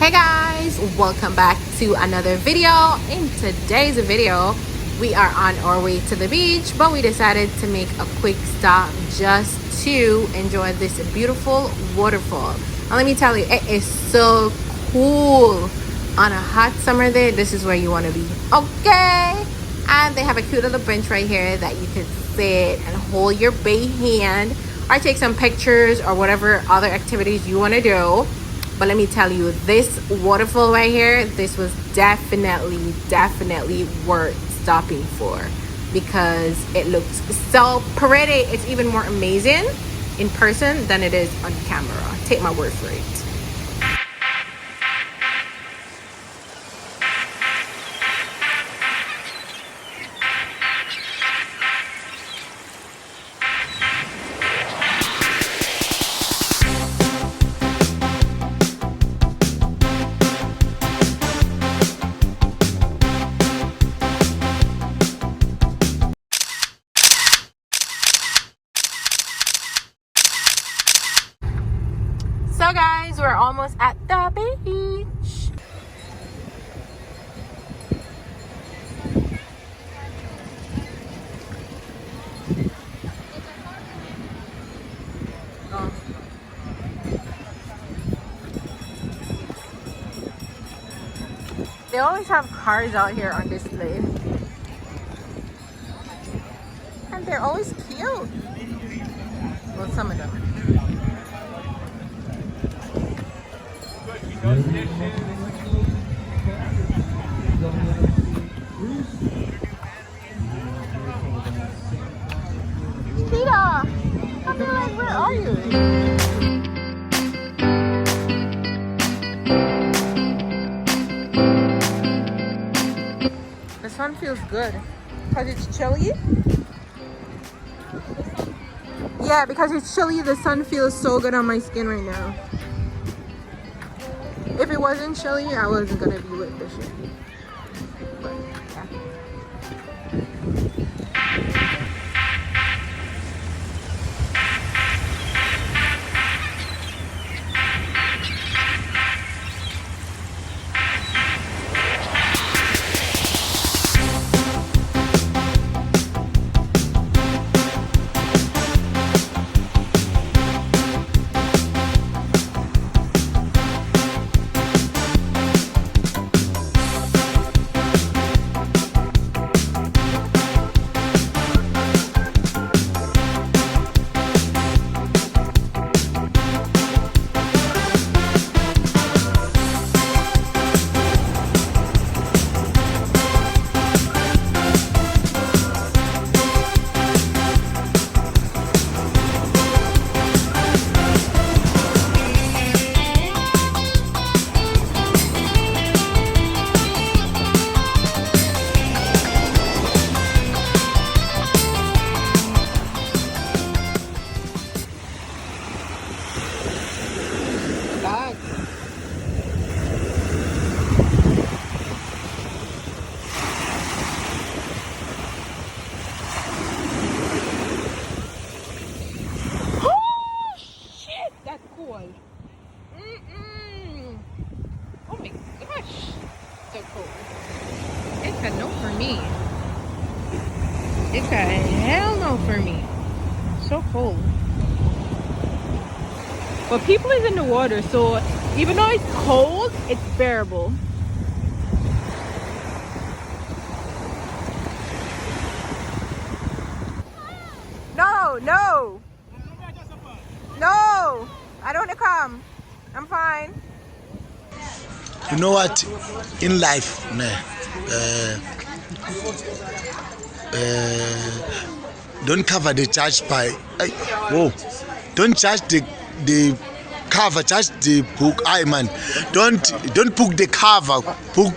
Hey guys, welcome back to another video. In today's video, we are on our way to the beach, but we decided to make a quick stop just to enjoy this beautiful waterfall. Now let me tell you, it is so cool. On a hot summer day, this is where you want to be, okay? And they have a cute little bench right here that you can sit and hold your bare hand or take some pictures or whatever other activities you want to do. But let me tell you, this waterfall right here, this was definitely worth stopping for because it looks so pretty. It's even more amazing in person than it is on camera. Take my word for it. So guys, we're almost at the beach. They always have cars out here on display. And they're always cute. Well, some of them. Tita! I'll be like, where are you? This one feels good. Because it's chilly? Yeah, because it's chilly, the sun feels so good on my skin right now. If it wasn't chilly, I wasn't gonna be with this shit. But, yeah. Oh my gosh, so cold. It's a no for me. It's a hell no for me. So cold. But people is in the water, so even though it's cold, it's bearable. No, no. No, I don't want to come. I'm fine. You know what? In life, don't cover the church by. Whoa! Don't judge the cover. Judge the book. Man. Don't book the cover. Book.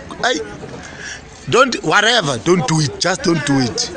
Don't whatever. Don't do it. Just don't do it.